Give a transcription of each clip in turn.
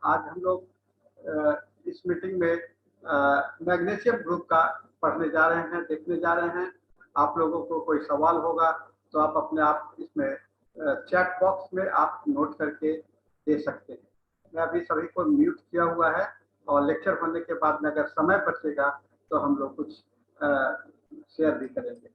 आज हम लोग इस मीटिंग में मैग्नीशियम ग्रुप का पढ़ने जा रहे हैं, देखने जा रहे हैं। आप लोगों को कोई सवाल होगा तो आप अपने आप इसमें चैट बॉक्स में आप नोट करके दे सकते हैं। मैं अभी सभी को म्यूट किया हुआ है और लेक्चर होने के बाद में अगर समय बचेगा तो हम लोग कुछ शेयर भी करेंगे।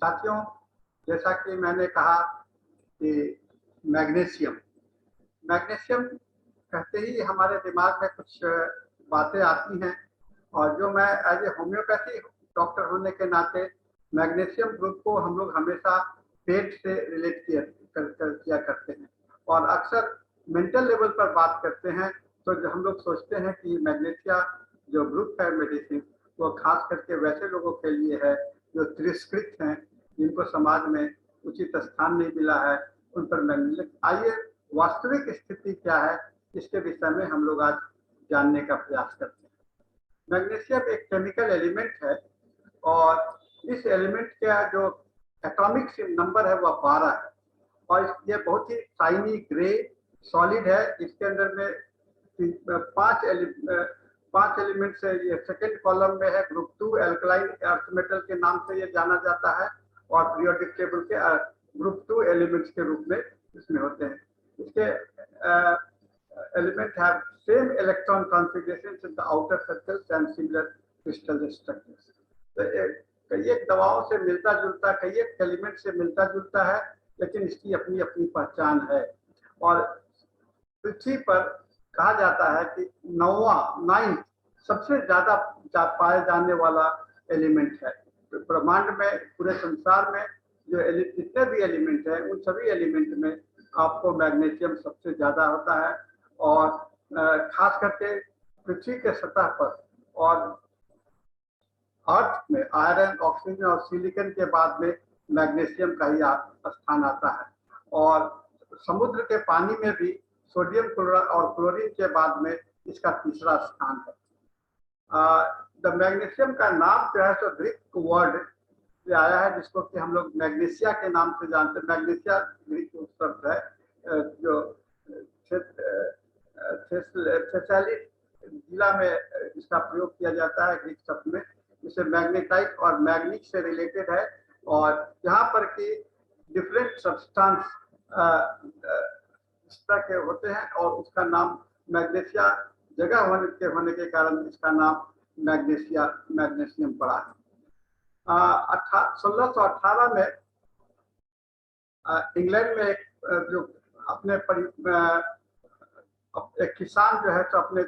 साथियों, जैसा कि मैंने कहा कि मैग्नीशियम मैग्नीशियम कहते ही हमारे दिमाग में कुछ बातें आती हैं, और जो मैं एज ए होम्योपैथी डॉक्टर होने के नाते मैग्नीशियम ग्रुप को हम लोग हमेशा पेट से रिलेट किया करते हैं, और अक्सर मेंटल लेवल पर बात करते हैं तो जो हम लोग सोचते हैं कि मैग्नीशिया जो ग्रुप है मेडिसिन, वो खास करके वैसे लोगों के लिए है जो तिरस्कृत हैं, जिनको समाज में उचित स्थान नहीं मिला है, उन पर मैग्नीशियम। आइए वास्तविक स्थिति क्या है इसके विषय में हम लोग आज जानने का प्रयास करते हैं। मैग्नीशियम एक केमिकल एलिमेंट है, और इस एलिमेंट का जो एटॉमिक नंबर है वह 12 है, और ये बहुत ही शाइनी ग्रे सॉलिड है। इसके अंदर में पांच एलिमेंट से ये सेकेंड कॉलम में है। ग्रुप 2 एल्कलाइन अर्थ मेटल के नाम से ये जाना जाता है, और पीरियोडिक टेबल के ग्रुप 2 एलिमेंट्स के रूप में इसमें होते हैं। इसके element have same electron configuration in the outer circles and similar crystal structures. तो कई एक दवाओं से मिलता जुलता, कई एक एलिमेंट से मिलता जुलता है, लेकिन इसकी अपनी अपनी पहचान है। और पृथ्वी पर कहा जाता है कि नाइन्थ सबसे ज्यादा पाए जाने वाला एलिमेंट है। तो ब्रह्मांड में, पूरे संसार में जो जितने भी एलिमेंट हैं, उन सभी एलिमेंट में आपको मैग्नीशियम सबसे ज्यादा होता है, और खास करके पृथ्वी के सतह पर और अर्थ में आयरन, ऑक्सीजन और सिलिकॉन के बाद में मैग्नीशियम का ही स्थान आता है, और समुद्र के पानी में भी सोडियम और क्लोरीन के बाद में इसका तीसरा स्थान है। द मैग्नीशियम का नाम जो है सो ग्रीक वर्ड से आया है, जिसको कि हम लोग मैग्नीशिया के नाम से जानते हैं। मैग्नीशिया ग्रीक शब्द है, जो थेसाली जिला में इसका प्रयोग किया जाता है ग्रीक शब्द में। इसे मैग्नेटाइट और मैग्नीक से रिलेटेड है, और यहाँ पर की डिफरेंट सब्सटेंस इस तरह के होते हैं, और उसका नाम मैग्नीशिया जगह होने के कारण इसका नाम मैग्नीशियम पड़ा है। 1618 में इंग्लैंड में जो अपने एक किसान जो है तो अपने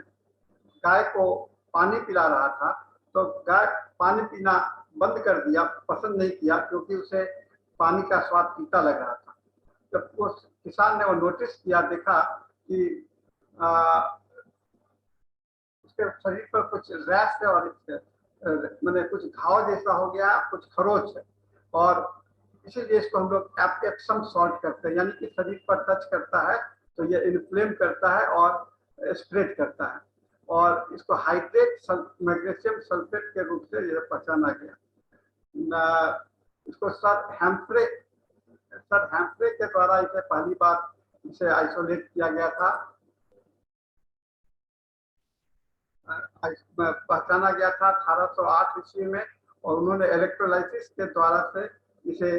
गाय को पानी पिला रहा था, तो गाय पानी पीना बंद कर दिया, पसंद नहीं किया, क्योंकि उसे पानी का स्वाद पीता लग रहा था। जब उस किसान ने वो नोटिस किया, देखा कि उसके शरीर पर कुछ रैश है, और मैंने कुछ घाव जैसा हो गया, कुछ खरोच है, और इसीलिए इसको हम लोग एप्सम सॉल्ट करते हैं, यानी कि शरीर पर टच करता है तो ये इन्फ्लेम करता है और स्प्रेड करता है, और इसको हाइड्रेट मैग्नीशियम सल्फेट के रूप से यह पहचाना गया। इसको सर हैम्फ्रे के द्वारा इसे पहली बार इसे आइसोलेट किया गया था, पहचाना गया था 1808 ईस्वी में, और उन्होंने इलेक्ट्रोलाइसिस के द्वारा से इसे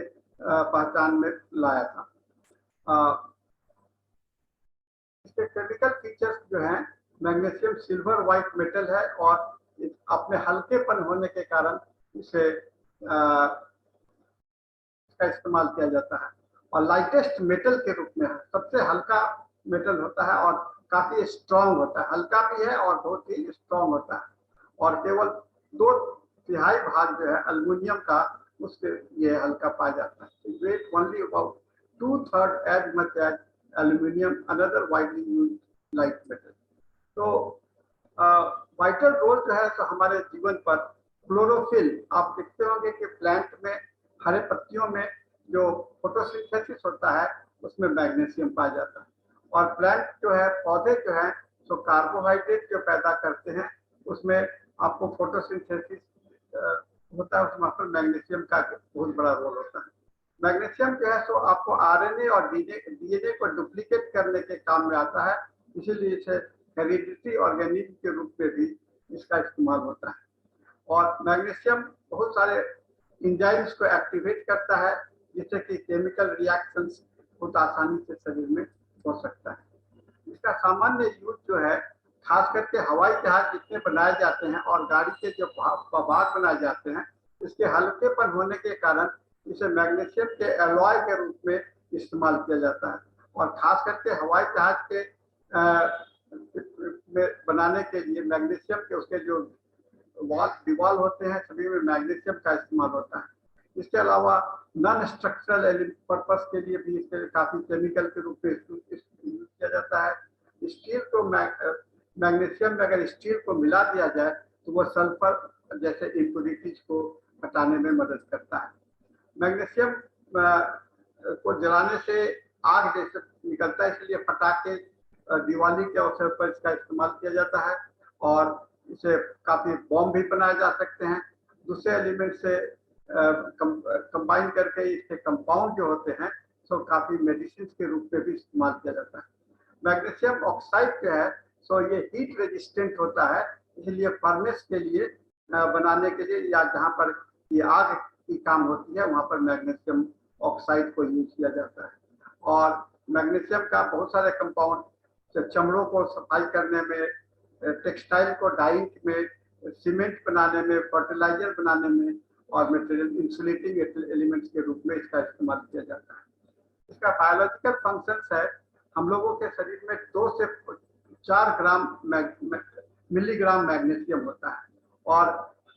पहचान में लाया था। इसके केमिकल फीचर्स जो हैं, मैग्नीशियम सिल्वर व्हाइट मेटल है, और अपने हल्केपन होने के कारण इसे इसका इस्तेमाल किया जाता है, और लाइटेस्ट मेटल के रूप में है, सबसे हल्का मेटल होता है, और काफी स्ट्रॉन्ग होता है। हल्का भी है और बहुत ही स्ट्रॉन्ग होता है, और केवल 2/3 भाग जो है एल्युमिनियम का, उसके ये हल्का पाया जाता है। Weight only about 2/3 as much as aluminium, another widely used light metal. तो वाइटल रोल जो है तो हमारे जीवन पर क्लोरोफिल, आप देखते होंगे कि प्लांट में हरे पत्तियों में जो फोटोसिंथेसिस होता है उसमें मैग्नीशियम पाया जाता है, और प्लांट जो है, पौधे जो है तो कार्बोहाइड्रेट जो पैदा करते हैं उसमें आपको फोटोसिंथेसिस होता है, उसमें पर मैग्नीशियम का बहुत बड़ा रोल होता है। मैग्नीशियम जो है सो आपको आरएनए और डीएनए को डुप्लीकेट करने के काम में आता है, इसीलिए इसे हेरिडिटरी ऑर्गेनिज्म के रूप में भी इसका इस्तेमाल होता है। और मैग्नीशियम बहुत सारे एंजाइम्स को एक्टिवेट करता है, जिससे कि केमिकल रिएक्शंस बहुत आसानी से शरीर में हो सकता है। इसका सामान्य यूज जो है, खास करके हवाई जहाज जितने बनाए जाते हैं और गाड़ी के जो भाग बनाए जाते हैं, इसके हल्केपन होने के कारण इसे मैग्नीशियम के एलॉय के रूप में इस्तेमाल किया जाता है। और खास करके हवाई जहाज के में बनाने के लिए मैग्नीशियम के उसके जो दीवार होते हैं सभी में मैग्नीशियम का इस्तेमाल होता है। इसके अलावा नॉन स्ट्रक्चरल पर्पस के लिए भी इसके काफी केमिकल के रूप में यूज किया जाता है। स्टील को मैग्नीशियम में अगर स्टील को मिला दिया जाए तो वो सल्फर जैसे इम्प्योरिटीज को हटाने में मदद करता है। मैग्नीशियम को जलाने से आग जैसे निकलता है, इसलिए पटाखे दिवाली के अवसर पर इसका इस्तेमाल किया जाता है और इसे काफी बॉम्ब भी बनाए जा सकते हैं। दूसरे एलिमेंट से कंबाइन करके इसके कंपाउंड जो होते हैं सो काफी मेडिसिन के रूप में भी इस्तेमाल किया जाता है। मैग्नीशियम ऑक्साइड जो है सो ये हीट रेजिस्टेंट होता है, इसलिए फर्नेस के लिए बनाने के लिए या जहाँ पर ये आग की काम होती है वहाँ पर मैग्नीशियम ऑक्साइड को यूज किया जाता है। और मैग्नीशियम का बहुत सारे कंपाउंड चमड़ों को सफाई करने में, टेक्सटाइल को डाइंग में, सीमेंट बनाने में, फर्टिलाइजर बनाने में और मटेरियल इंसुलेटिंग एलिमेंट्स के रूप में इसका इस्तेमाल किया जाता है। इसका बायोलॉजिकल फंक्शंस है, हम लोगों के शरीर में 2 से 4 मिलीग्राम मैग्नीशियम होता है और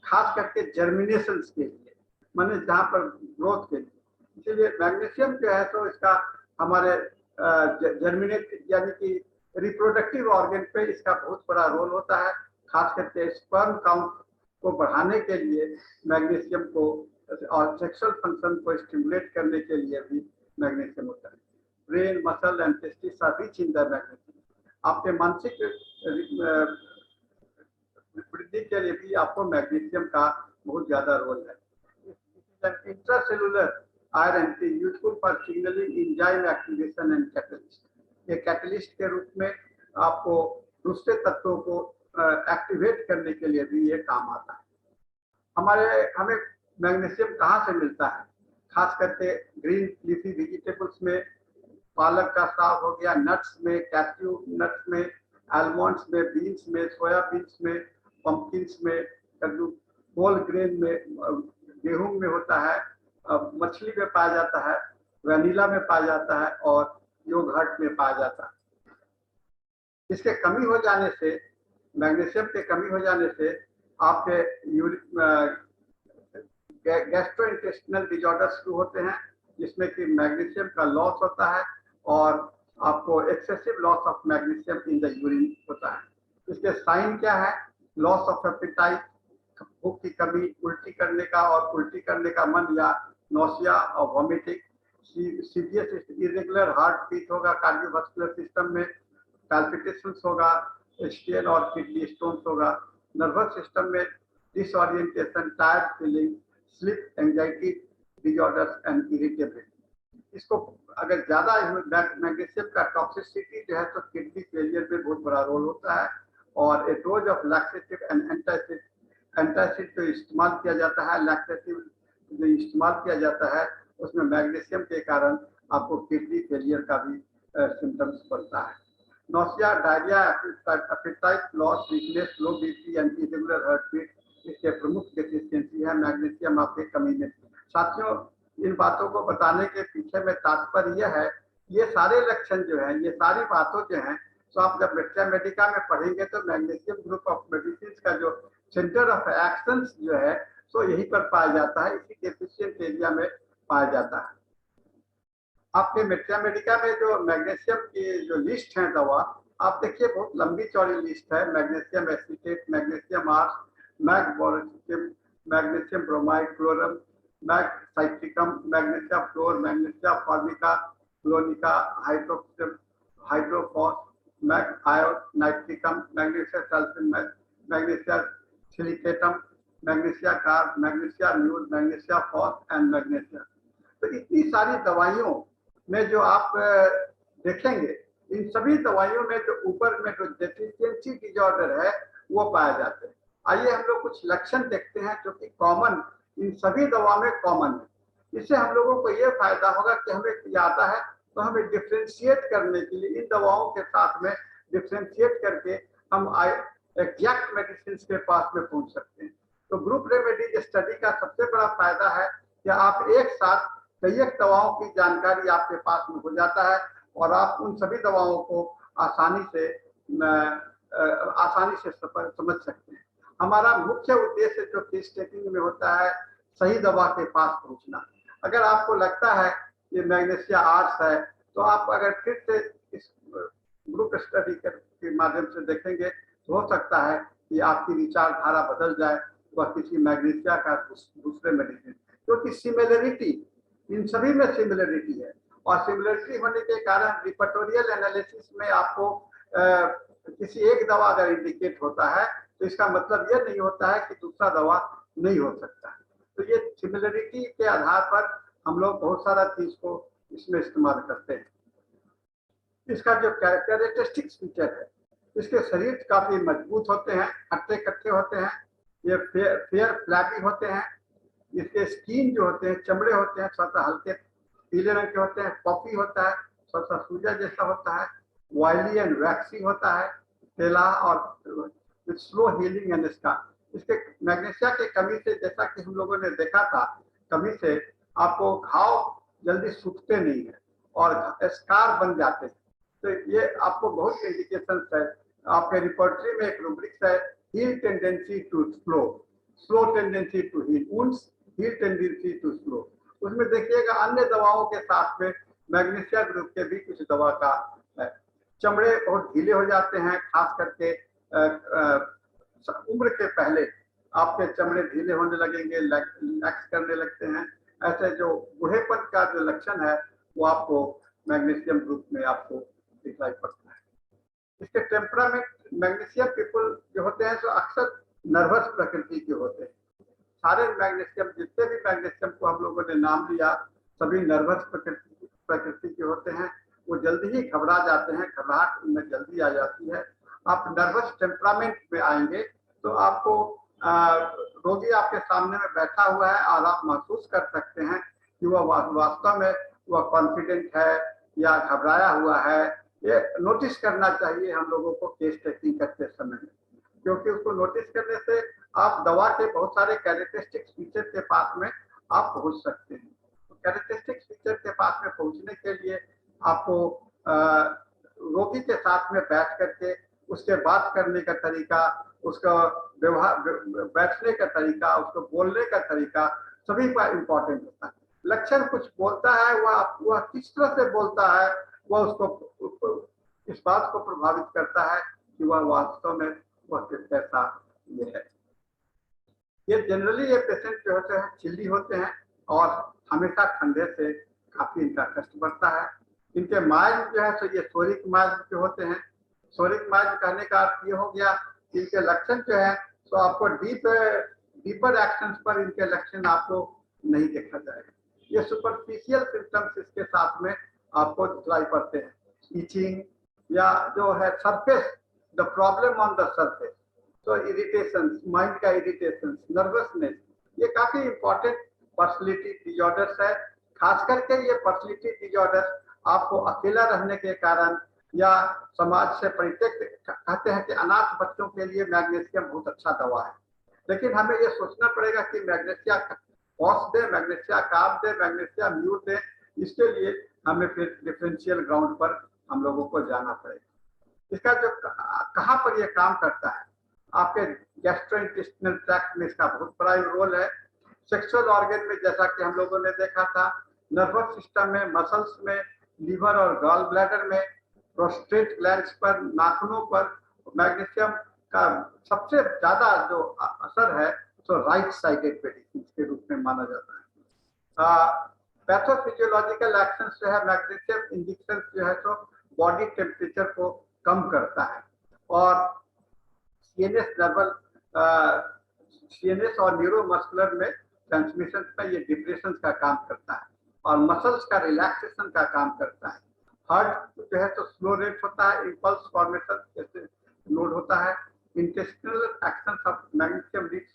खास करके जर्मिनेशन के लिए, माने जहाँ पर ग्रोथ के लिए। इसीलिए मैग्नीशियम जो है तो इसका हमारे जर्मिनेट यानी कि रिप्रोडक्टिव ऑर्गन पे इसका बहुत बड़ा रोल होता है। खास करके स्पर्म काउंट को बढ़ाने के लिए मैग्नीशियम को और सेक्सुअल फंक्शन को स्टिमुलेट करने के लिए भी मैग्नीशियम होता है। Brain, muscle and testes are rich in the magnesium. आपके मानसिक वृद्धि के लिए भी आपको मैग्नीशियम का बहुत ज्यादा रोल है। Intracellular iron is useful for signalling enzyme activation and catalyst. ये कैटलिस्ट के रूप में आपको दूसरे तत्वों को एक्टिवेट करने के लिए भी ये काम आता है। हमें मैग्नीशियम कहाँ से मिलता है? खास करके ग्रीन लीफी वेजिटेबल्स में, पालक का साग हो गया, नट्स में, कैश्यू नट्स में, आलमंड्स में, बीन्स में, सोयाबीन्स में, पंपकिन्स में, कद्दू, होल ग्रेन में, गेहूं में होता है, मछली में पाया जाता है, वैनिला में पाया जाता है और योगर्ट में पाया जाता है। इसके कमी हो जाने से, मैग्नीशियम के कमी हो जाने से आपके गैस्ट्रोइंटेस्टिनल डिसऑर्डर शुरू होते हैं, जिसमें कि मैग्नीशियम का लॉस होता है और आपको excessive loss of magnesium in the urine होता है। इसके साइन क्या है? लॉस ऑफ एपेटाइट, भूख की कमी, उल्टी करने का और उल्टी करने का मन या नौसिया और vomiting, serious irregular heart beat होगा, कार्डियोवास्कुलर सिस्टम में पैल्पिटेशंस होगा, स्टेन और किडनी स्टोन्स होगा, नर्वस सिस्टम में disorientation, tired feeling, sleep anxiety disorders and irritability. इसको अगर ज्यादा मैग्नीशियम का टॉक्सिसिटी जो है तो किडनी फेलियर में बहुत बड़ा रोल होता है और a dose of laxative and antacid जो इस्तेमाल किया जाता है, लैक्सेटिव जो इस्तेमाल किया जाता है उसमें मैग्नीशियम के कारण आपको किडनी फेलियर का भी सिम्टम्स बनता है। Nausea, diarrhoea, appetite loss, weakness, low BP and irregular heart beat इसके प्रमुख डेफिशिएंसी है मैग्नीशियम आपके कमी में। साथियों, इन बातों को बताने के पीछे में तात्पर्य यह है, ये सारे लक्षण जो है, ये सारी बातों जो हैं, तो आप जब मेट्रिया मेडिका में पढ़ेंगे तो मैग्नीशियम ग्रुप ऑफ मेडिसिन का जो सेंटर ऑफ एक्शन जो है तो यहीं पर पाया जाता है, इसी डेफिशिएंट एरिया में पाया जाता है। आपके मेट्रिया मेडिका में जो मैग्नीशियम की जो लिस्ट है दवा, आप देखिए बहुत लंबी चौड़ी लिस्ट है। मैग्नीशियम एसीटेट, मैग्नीशियम आर्स, मैग्नीशियम, मैग्नीशियम ब्रोमाइड, क्लोरम, मैग्साइट्रिकम, मैग्नीशियम फ्लोर, मैग्नीशियम फॉर्मिका, क्लोनिका, हाइड्रोफॉस, नाइट्रिकम, मैग्नीशिया सल्फेट, मैग्नीशिया सिलिकेटम, मैग्नीशिया कार्ब, मैग्नीशिया म्यूल, मैग्नीशिया फॉस एंड मैग्नीशिया। तो इतनी सारी दवाइयों में जो आप देखेंगे, इन सभी दवाइयों में जो ऊपर में जो डेफिशिएंसी डिसऑर्डर है वो पाए जाते हैं। आइए हम लोग कुछ लक्षण देखते हैं जो कि कॉमन इन सभी दवाओं में कॉमन है। इससे हम लोगों को ये फायदा होगा कि हमें आता है तो हमें डिफ्रेंशिएट करने के लिए इन दवाओं के साथ में डिफ्रेंशिएट करके हम एग्जैक्ट मेडिसिन के पास में पहुंच सकते हैं। तो ग्रुप रेमेडीज स्टडी का सबसे बड़ा फायदा है कि आप एक साथ कई एक दवाओं की जानकारी आपके पास में हो जाता है और आप उन सभी दवाओं को आसानी से समझ सकते हैं। हमारा मुख्य उद्देश्य जो केस टेकिंग में होता है, सही दवा के पास पहुंचना। अगर आपको लगता है ये मैग्नीशिया आर्ट्स है, तो आप अगर फिर से इस ग्रुप स्टडी के माध्यम से देखेंगे तो हो सकता है कि आपकी विचारधारा बदल जाए, वह किसी मैग्नीशिया का दूसरे मेडिसिन, क्योंकि सिमिलरिटी इन सभी में सिमिलरिटी है और सिमिलरिटी होने के कारण रिपर्टोरियल एनालिसिस में आपको किसी एक दवा अगर इंडिकेट होता है तो इसका मतलब यह नहीं होता है कि दूसरा दवा नहीं हो सकता। तो ये सिमिलरिटी के आधार पर हम लोग बहुत सारा चीज को इसमें इस्तेमाल करते हैं। इसका जो कैरेक्टरिस्टिक्स फीचर है, इसके शरीर काफी मजबूत होते हैं, हट्टे कट्टे होते हैं, ये फेयर फ्लैपी होते हैं, इसके स्किन जो होते हैं, चमड़े होते हैं, थोड़ा हल्के पीले रंग के होते हैं, पॉपी होता है, थोड़ा सूजा जैसा होता है, ऑयली एंड वैक्सी होता है, तेला और स्लो हीलिंग एंड स्कार। इसके मैग्नीशिया की कमी से, जैसा कि हम लोगों ने देखा था, कमी से आपको घाव जल्दी सूखते नहीं है और स्कार बन जाते हैं। तो ये आपको बहुत इंडिकेशन है। आपके रिपोर्टरी में एक रूब्रिक्स है, heal tendency to slow, slow tendency to heal, wounds heal tendency to slow. उसमें देखिएगा अन्य दवाओं के साथ में मैग्नीशिया ग्रुप के भी कुछ दवा का है। चमड़े बहुत ढीले हो जाते हैं, खास करके उम्र के पहले आपके चमड़े ढीले होने लगेंगे, लैक्स करने लगते हैं। ऐसे जो बूढ़ेपन का जो लक्षण है वो आपको मैग्नीशियम ग्रुप में आपको दिखाई पड़ता है। इसके टेम्परामेंट, मैग्नीशियम पीपल जो होते हैं तो अक्सर नर्वस प्रकृति के होते हैं। सारे मैग्नीशियम, जितने भी मैग्नीशियम को हम लोगों ने नाम लिया, सभी नर्वस प्रकृति के होते हैं। वो जल्दी ही घबरा जाते हैं, घबराहट उनमें जल्दी आ जाती है। आप नर्वस टेम्परामेंट में आएंगे तो आपको रोगी आपके सामने में बैठा हुआ है और आप महसूस कर सकते हैं कि वह वास्तव में वह कॉन्फिडेंट है या घबराया हुआ है। ये नोटिस करना चाहिए हम लोगों को केस टेकिंग करते समय में, क्योंकि उसको नोटिस करने से आप दवा के बहुत सारे कैरेक्टरिस्टिक्स फीचर के पास में आप पहुंच सकते हैं। कैरेक्टरिस्टिक्स फीचर के पास में पहुंचने के लिए आपको रोगी के साथ में बैठ करके उसके बात करने का तरीका, उसका व्यवहार, बैठने का तरीका, उसको बोलने का तरीका सभी का इम्पोर्टेंट होता है। लक्षण कुछ बोलता है, वह किस तरह से बोलता है, वह उसको इस बात को प्रभावित करता है कि वह वास्तव में वह कैसा ये है। ये जनरली ये पेशेंट जो होते हैं चिल्ली होते हैं और हमेशा ठंडे से काफी इनका कष्ट बढ़ता है। इनके माइल्ड जो है तो ये सोरिक माइल्ड जो होते हैं। सोरिक माइल्ड कहने का अर्थ ये हो गया कि इनके लक्षण जो है तो आपको डीपर एक्शंस पर इनके लक्षण आपको नहीं देखा जाएगा। ये सुपरफिशियल सिम्टम्स इसके साथ में आपको दिखलाई पड़ते हैं, इचिंग या जो है surface, the problem on the surface, तो इरिटेशन, माइंड का इरिटेशन, नर्वसनेस, ये काफी इंपॉर्टेंट पर्सनैलिटी डिसऑर्डर्स है। खास करके ये पर्सनैलिटी डिसऑर्डर आपको अकेला रहने के कारण या समाज से परित्यक्त, कहते हैं कि अनाथ बच्चों के लिए मैग्नीशियम बहुत अच्छा दवा है, लेकिन हमें ये सोचना पड़ेगा कि मैग्नीशिया फॉस दे, मैग्नीशिया कार्ब दे, मैग्नीशिया म्यूल दे, इसके लिए हमें फिर डिफरेंशियल ग्राउंड पर हम लोगों को जाना पड़ेगा। इसका जो कहाँ पर यह काम करता है, आपके गैस्ट्रोइंटेस्टिनल ट्रैक्ट में इसका बहुत बड़ा रोल है। सेक्सुअल ऑर्गन में जैसा कि हम लोगों ने देखा था, नर्वस सिस्टम में, मसल्स में, लीवर और गॉल ब्लैडर में, प्रोस्टेट ग्लैंड्स पर, नाखूनों पर मैग्नीशियम का सबसे ज्यादा जो असर है तो राइट साइडेड मेडिसिन के रूप में माना जाता है। पैथोफिजियोलॉजिकल एक्शन जो है मैग्नीशियम इंजेक्शन जो है तो बॉडी टेम्परेचर को कम करता है और सीएनएस और न्यूरोमस्कुलर में ट्रांसमिशन में ये डिप्रेशन का काम करता है और मसल्स का रिलैक्सेशन का काम करता है। हार्ट जो है तो स्लो रेट होता है, इंपल्स फॉर्मेशन जैसे लोड होता है। Intestinal actions of magnesium leads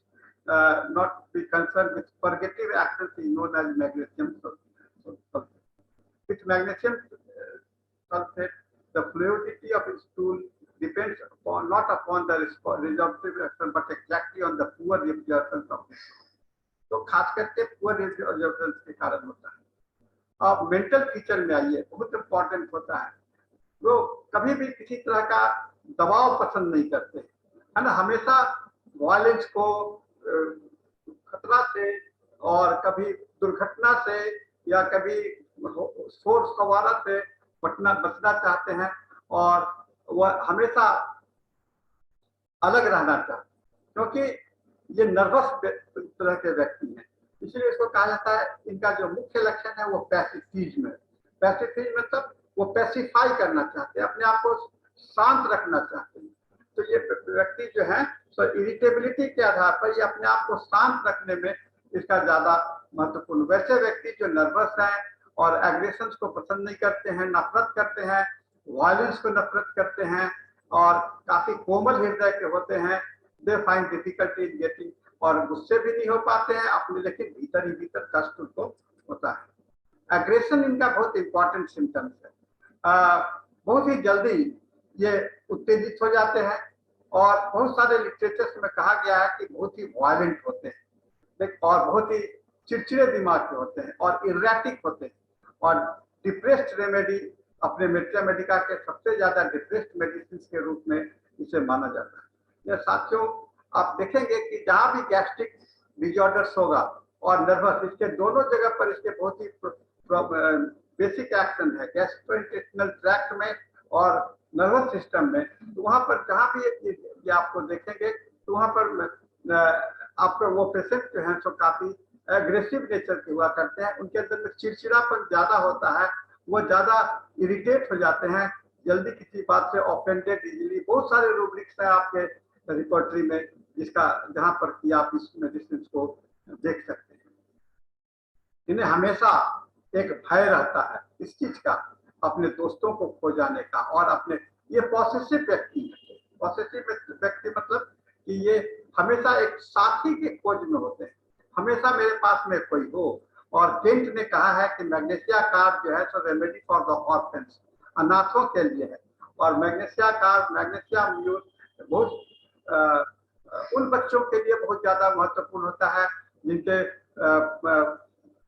not be concerned with purgative actions is known as magnesium sulfate. With magnesium sulfate, the fluidity of stool depends upon not upon the resorptive action but exactly on the poor reabsorption of it. तो खास करके poor resorption के कारण होता है। अब mental feature में आइए, बहुत इंपॉर्टेंट होता है। वो कभी भी किसी तरह का दबाव पसंद नहीं करते, है ना, हमेशा वायलेंस को, खतरा से और कभी दुर्घटना से या कभी शोर शराबा से बचना चाहते हैं और वह हमेशा अलग रहना चाहते हैं, क्योंकि ये नर्वस तरह के व्यक्ति हैं। इसलिए इसको कहा जाता है, इनका जो मुख्य लक्षण है वो पैसिफिज्म है। पैसिफिज्म मतलब वो पैसिफाई करना चाहते हैं, अपने आप को शांत रखना चाहते हैं। तो ये व्यक्ति जो है तो इरिटेबिलिटी के आधार पर ये अपने आप को शांत रखने में इसका ज्यादा महत्वपूर्ण। वैसे व्यक्ति जो नर्वस हैं और एग्रेशन को पसंद नहीं करते हैं, नफरत करते हैं, वायलेंस को नफरत करते हैं और काफी कोमल हृदय के होते हैं, they find difficulty in getting, और गुस्से भी नहीं हो पाते हैं अपने, लेकिन भीतर ही भीतर कष्ट उनको होता है। एग्रेशन इनका बहुत इंपॉर्टेंट सिम्टम्स है। बहुत ही जल्दी ये उत्तेजित हो जाते हैं और बहुत सारे लिटरेचर्स में कहा गया है कि बहुत ही वायलेंट होते हैं और बहुत ही चिड़चिड़े दिमाग के होते हैं और इरेटिक होते हैं और डिप्रेस्ड रेमेडी, अपने मेट्रिया मेडिका के सबसे ज्यादा डिप्रेस्ड मेडिसिन के रूप में इसे माना जाता है। यह साथियों, आप देखेंगे कि जहां भी गैस्ट्रिक डिजॉर्डर्स होगा और नर्वस, इसके दोनों जगह पर इसके बहुत ही बेसिक एक्शन है, गैस्ट्रोइंटेस्टिनल ट्रैक्ट में और नर्वस सिस्टम में। तो वहां पर जहां भी ये आपको देखेंगे तो वहां पर आपको वो पेशेंट जो है तो काफी एग्रेसिव नेचर के हुआ करते हैं, उनके अंदर में चिड़चिड़ापन ज्यादा होता है, वो ज्यादा इरिटेट हो जाते हैं, जल्दी किसी बात से ऑफेंडेड इजीली। बहुत सारे रूब्रिक्स हैं आपके रिपोर्टरी में जिसका जहां पर कि आप इस मेडिसिन को देख सकते हैं। इन्हें हमेशा एक भय रहता है इस चीज का, अपने दोस्तों को खो जाने का, और अपने ये पॉसेसिव व्यक्ति है। पॉसेसिव व्यक्ति मतलब कि ये हमेशा एक साथी के खोज में होते हैं, हमेशा मेरे पास में कोई हो। और केंट ने कहा है कि मैग्नेशिया कार्ब जो है सो रेमेडी फॉर द ऑर्फन्स, अनाथों के लिए है। और मैग्नेशिया कार्ब, मैग्नेशिया म्यूल बहुत उन बच्चों के लिए बहुत ज्यादा महत्वपूर्ण होता है जिनके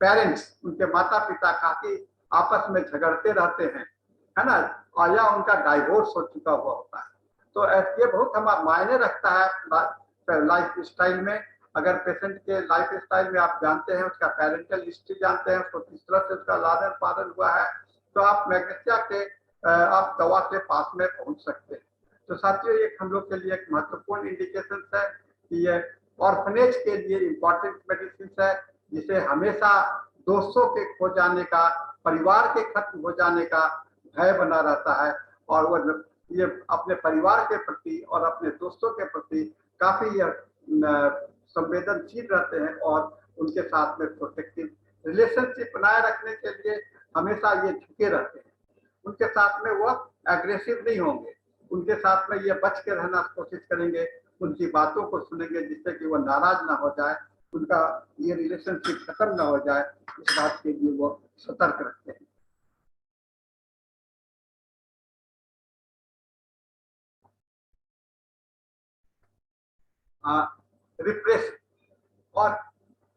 पेरेंट्स, उनके माता पिता काफी आपस में झगड़ते रहते हैं, है ना, और या उनका डाइवोर्स हो चुका हुआ होता है। तो ये बहुत हमारा मायने रखता है लाइफ स्टाइल में। अगर पेशेंट के लाइफ स्टाइल में आप जानते हैं, उसका पेरेंटल हिस्ट्री जानते हैं, उसको किस तरह से उसका लालन पालन हुआ है, तो आप मैग्नेशिया के आप दवा के पास में पहुंच सकते हैं। तो साथियों, ये हम लोग के लिए एक महत्वपूर्ण इंडिकेशन है कि ये ऑर्फनेज के लिए इम्पोर्टेंट मेडिसिन है, जिसे हमेशा दोस्तों के खो जाने का, परिवार के खत्म हो जाने का भय बना रहता है, और वो ये अपने परिवार के प्रति और अपने दोस्तों के प्रति काफी संवेदनशील रहते हैं और उनके साथ में प्रोटेक्टिव रिलेशनशिप बनाए रखने के लिए हमेशा ये झुके रहते हैं। उनके साथ में वो एग्रेसिव नहीं होंगे, उनके साथ में ये बच के रहना कोशिश करेंगे, उनकी बातों को सुनेंगे जिससे कि वो नाराज ना हो जाए, उनका ये रिलेशनशिप खत्म ना हो जाए, इस बात के लिए वो सतर्क रखते हैं। रिप्रेस और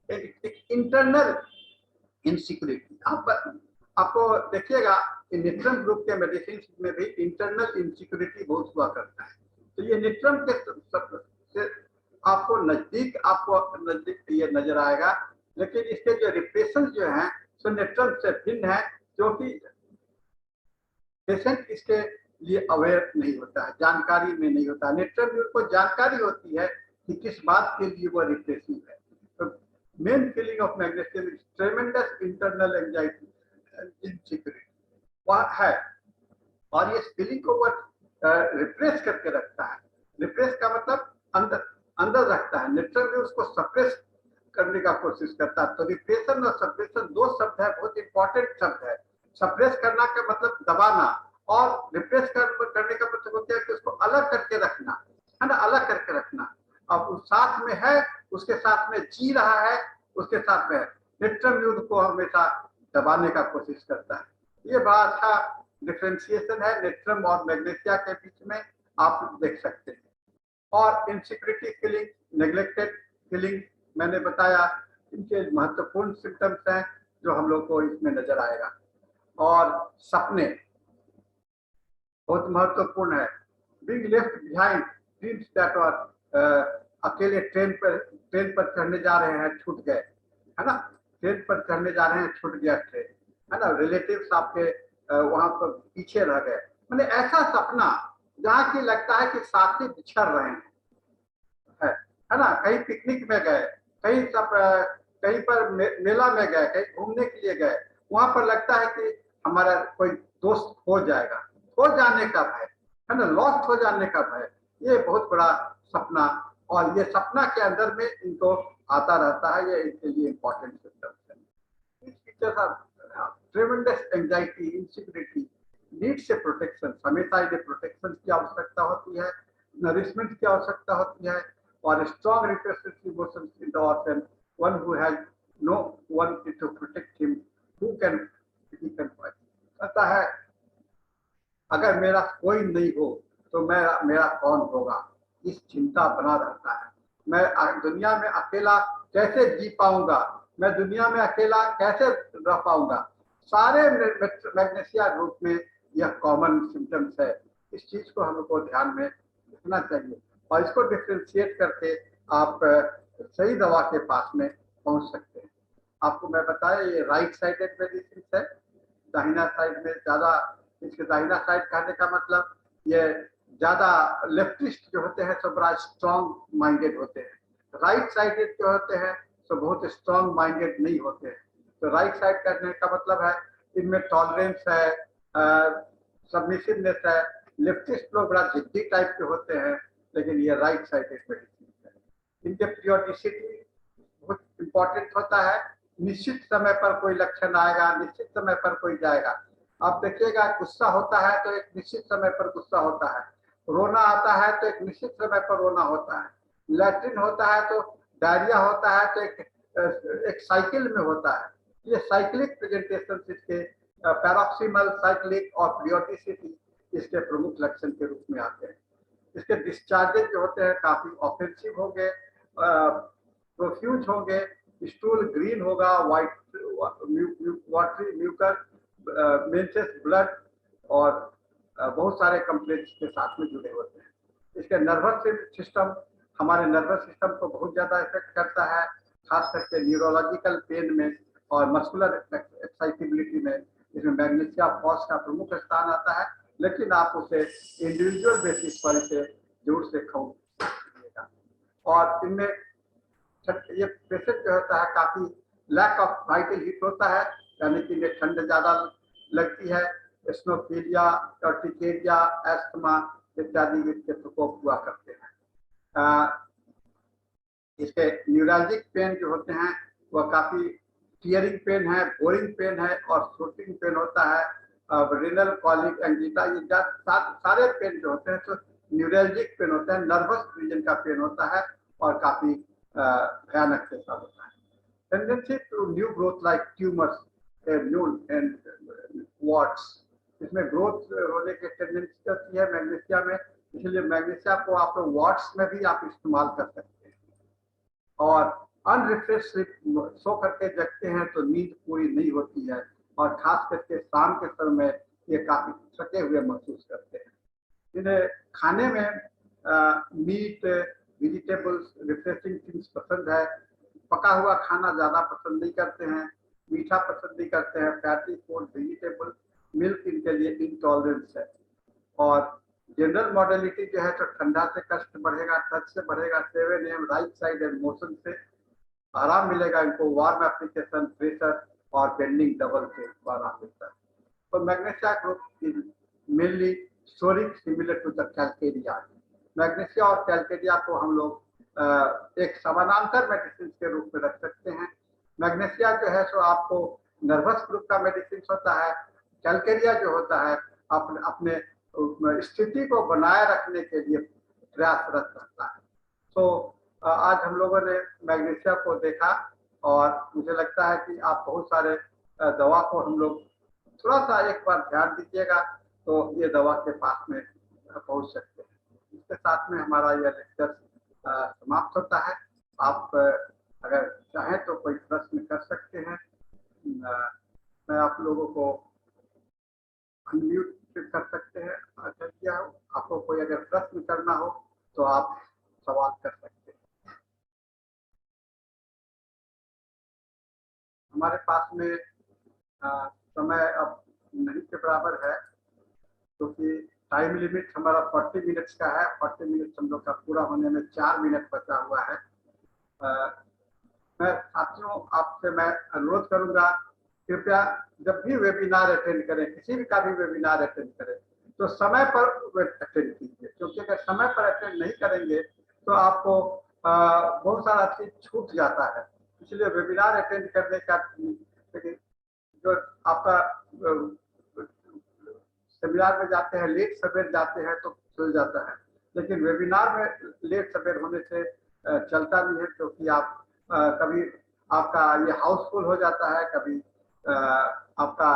एक इंटरनल इनसिक्योरिटी, आपको देखिएगा निट्रम ग्रुप के मेडिसिन में भी इंटरनल इनसिक्योरिटी बहुत हुआ करता है। तो ये निट्रम के से आपको नजदीक ये नजर आएगा, लेकिन इसके जो रिप्रेशन जो है सो निट्रम से भिन्न है, क्योंकि पेशेंट इसके लिए अवेयर नहीं होता है, जानकारी में नहीं होता है। निट्रम को जानकारी होती है कि किस बात के लिए वो रिप्रेसिव है। तो main feeling of magnesium is ट्रेमेंडस internal anxiety insecurity वह है, और ये फीलिंग को वो रिप्रेस करके रखता है। रिप्रेस का मतलब अंदर अंदर रखता है, नेचुरली उसको सप्रेस करने का कोशिश करता है। तो रिप्रेशन और सप्रेशन दो शब्द है, बहुत इंपॉर्टेंट शब्द है। सप्रेस करना का मतलब दबाना, और रिप्रेस करने का मतलब होता है कि उसको अलग करके रखना, है ना, अलग करके रखना। अब उस साथ में है, उसके साथ में जी रहा है, उसके साथ में है, नेट्रम युद्ध को हमेशा दबाने का कोशिश करता है। ये बड़ा अच्छा डिफ्रेंशिएशन है नेट्रम और मैग्नेशिया के बीच में, आप देख सकते हैं। और इनसिक्योरिटी फीलिंग, नेग्लेक्टेड फीलिंग मैंने बताया, इनके महत्वपूर्ण सिम्टम्स हैं जो हम लोग को इसमें नजर आएगा। और सपने बहुत महत्वपूर्ण है। Being left behind, dreams that are, अकेले ट्रेन पर चढ़ने जा रहे हैं, छूट गए, है ना, ट्रेन पर चढ़ने जा रहे हैं, छूट गया ट्रेन, है ना, रिलेटिव्स आपके वहां पर पीछे रह गए। मैंने ऐसा सपना जहाँ की लगता है कि साथी बिछड़ रहे हैं, है ना, कहीं पिकनिक में गए, कहीं सब कहीं पर मेला में गए, कहीं घूमने के लिए गए, वहां पर लगता है कि हमारा कोई दोस्त खो जाएगा, खो जाने का भय, है ना, लॉस्ट हो जाने का भय, ये बहुत बड़ा सपना। और ये सपना के अंदर में इनको आता रहता है, ये इनके लिए इम्पोर्टेंट सिम्टम्स है। These features are tremendous anxiety, insecurity, need से प्रोटेक्शन, हमेशा इन्हें प्रोटेक्शन की आवश्यकता होती है, नरिशमेंट की आवश्यकता होती है, और strong repressive emotions in the organ, one who has no one to protect him, who can he can fight. कहता है अगर मेरा कोई नहीं हो तो मेरा कौन होगा, इस चिंता बना रहता है। मैं दुनिया में अकेला कैसे जी पाऊंगा, मैं दुनिया में अकेला कैसे रह पाऊंगा। सारे मैग्नेशिया ग्रुप में यह कॉमन सिम्टम्स है। इस चीज को हमको ध्यान में रखना चाहिए, और इसको डिफ्रेंशिएट करके आप सही दवा के पास में पहुंच सकते हैं। आपको मैं बताया ये राइट साइडेड मेडिसिन है, दाहिना साइड में ज्यादा, इसके दाहिना साइड कहने का मतलब ये ज्यादा लेफ्टिस्ट जो होते हैं सब बड़ा स्ट्रॉन्ग माइंडेड होते हैं, राइट साइडेड जो होते हैं तो बहुत स्ट्रॉन्ग माइंडेड नहीं होते हैं। तो राइट साइड करने का मतलब है इनमें टॉलरेंस है, सबमिसिवनेस है। लेफ्टिस्ट लोग बड़ा जिद्दी टाइप के होते हैं, लेकिन ये राइट साइडेड मेडिसिन है। इनके पीरियोडिसिटी बहुत इंपॉर्टेंट होता है, निश्चित समय पर कोई लक्षण आएगा, निश्चित समय पर कोई जाएगा। आप देखिएगा गुस्सा होता है तो एक निश्चित समय पर गुस्सा होता है, रोना आता है तो एक निश्चित समय पर रोना होता है, लैट्रिन होता है तो डायरिया होता है तो एक साइकिल में होता है। ये साइक्लिक प्रेजेंटेशन इसके पैराक्सिमल, साइक्लिक और पीरियोडिसिटी इसके प्रमुख लक्षण के रूप में आते हैं। इसके डिस्चार्जेस जो होते हैं काफी ऑफेंसिव होंगे, प्रोफ्यूज होंगे, स्टूल ग्रीन होगा, white watery mucus, menses blood, और बहुत सारे कंप्लेंट्स के साथ में जुड़े होते हैं। इसके नर्वस सिस्टम, हमारे नर्वस सिस्टम को बहुत ज्यादा इफेक्ट करता है, खास करके न्यूरोलॉजिकल पेन में और मस्कुलर एक्साइटेबिलिटी में। इसमें मैग्नीशिया फॉस का प्रमुख स्थान आता है, लेकिन आप उसे इंडिविजुअल बेसिस पर इसे जरूर से खाइएगा। और इनमें ये पेशेंट जो होता है काफी लैक ऑफ वाइटल हीट होता है, यानी कि इन्हें ठंड ज्यादा लगती है, स्नोफीलिया, टॉर्टिकेरिया, एस्थमा इत्यादि इसके प्रकोप हुआ करते हैं। इसके न्यूरल्जिक पेन जो होते हैं वह काफी टियरिंग पेन है, बोरिंग पेन है और शूटिंग पेन होता है, रिनल कॉलिक, एंजीटा, ये सारे पेन जो होते हैं तो न्यूरल्जिक पेन होता है, नर्वस रीजन का पेन होता है और काफी भयानक के साथ होता है। Tendency to new growth like tumours and warts, इसमें ग्रोथ होने की टेंडेंसी होती है मैग्नीशिया में, इसलिए मैग्नीशिया को आप वॉट्स में भी आप इस्तेमाल कर सकते हैं। और अनरिफ्रेश सो करके जगते हैं तो नींद पूरी नहीं होती है, और खास करके शाम के समय ये काफी थके हुए महसूस करते हैं। इन्हें खाने में मीट, वेजिटेबल्स, रिफ्रेशिंग थिंग्स पसंद है, पका हुआ खाना ज्यादा पसंद नहीं करते हैं, मीठा पसंद नहीं करते हैं, फैटी फूड, वेजिटेबल, मिल्क इनके लिए इंटॉलरेंस है। और जनरल मॉडलिटी जो है तो ठंडा से कष्ट बढ़ेगा, टच से बढ़ेगा, 7 AM right side and motion से आराम मिलेगा इनको, वार्म एप्लीकेशन, प्रेशर और बेंडिंग डबल से आराम मिलता है। तो magnesia group is mainly psoric similar to the calcarea. Magnesia और कैलकेरिया को हम लोग एक समानांतर मेडिसिन के रूप में रख सकते हैं। मैग्नीशिया जो है सो आपको नर्वस ग्रुप का मेडिसिन होता है, कैलकेरिया जो होता है अपने स्थिति को बनाए रखने के लिए प्रयासरत रहता है। तो आज हम लोगों ने मैग्नीशिया को देखा और मुझे लगता है कि आप बहुत सारे दवा को हम लोग थोड़ा सा एक बार ध्यान दीजिएगा तो ये दवा के पास में पहुंच सकते हैं। इसके साथ में हमारा यह लेक्चर समाप्त होता है। आप अगर चाहें तो कोई प्रश्न कर सकते हैं। मैं आप लोगों को अनम्यूट कर सकते हैं। अच्छा किया हो, आपको कोई अगर प्रश्न करना हो तो आप सवाल कर सकते हैं। हमारे पास में समय अब नहीं के बराबर है क्योंकि टाइम लिमिट हमारा 40 मिनट्स का है। 40 मिनट हम लोग का पूरा होने में 4 मिनट बचा हुआ है। मैं साथियों आपसे मैं अनुरोध करूंगा, कृपया जब भी वेबिनार अटेंड करें, किसी भी का भी वेबिनार अटेंड करें तो समय पर अटेंड कीजिए, क्योंकि अगर समय पर अटेंड नहीं करेंगे तो आपको बहुत सारा चीज छूट जाता है। इसलिए वेबिनार अटेंड करने का जो आपका सेमिनार में जाते हैं लेट सवेर जाते हैं तो चल जाता है, लेकिन वेबिनार में लेट सवेर होने से चलता नहीं है, क्योंकि आप कभी आपका ये हाउसफुल हो जाता है, कभी आपका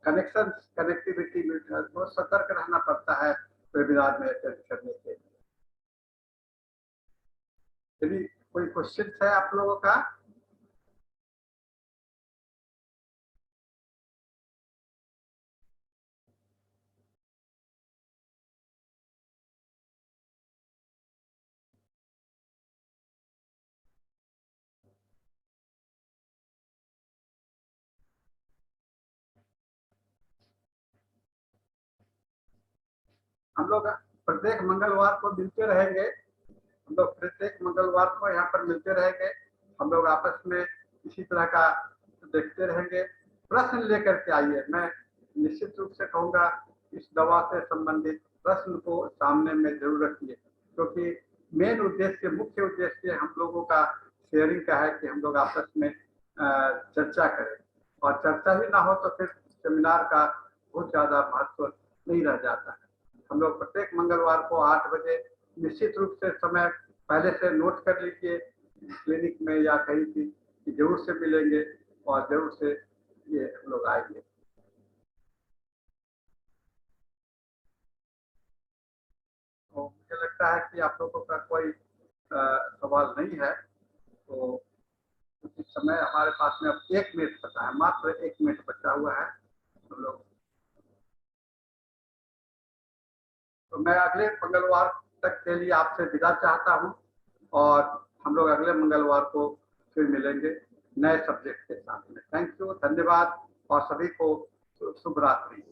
कनेक्टिविटी में बहुत सतर्क रहना पड़ता है वेबिनार में अटेंड करने के लिए। यदि कोई क्वेश्चन है आप लोगों का? हम लोग प्रत्येक मंगलवार को मिलते रहेंगे। हम लोग प्रत्येक मंगलवार को यहाँ पर मिलते रहेंगे। हम लोग आपस में इसी तरह का देखते रहेंगे। प्रश्न लेकर के आइए। मैं निश्चित रूप से कहूँगा इस दवा से संबंधित प्रश्न को सामने में जरूर रखिए, क्योंकि मेन उद्देश्य, मुख्य उद्देश्य हम लोगों का शेयरिंग का है कि हम लोग आपस में चर्चा करें, और चर्चा ही ना हो तो फिर सेमिनार का बहुत ज़्यादा महत्व नहीं रह जाता है। हम लोग प्रत्येक मंगलवार को 8 बजे निश्चित रूप से समय पहले से नोट कर लीजिए, क्लिनिक में या कहीं भी जरूर से मिलेंगे और जरूर से ये हम लोग आएंगे। तो मुझे लगता है कि आप लोगों का कोई सवाल नहीं है, तो इस समय हमारे पास में अब 1 मिनट बचा है, मात्र 1 मिनट बचा हुआ है हम लोग। तो मैं अगले मंगलवार तक के लिए आपसे विदा चाहता हूँ, और हम लोग अगले मंगलवार को फिर मिलेंगे नए सब्जेक्ट के साथ में। थैंक यू, धन्यवाद, और सभी को शुभ रात्रि।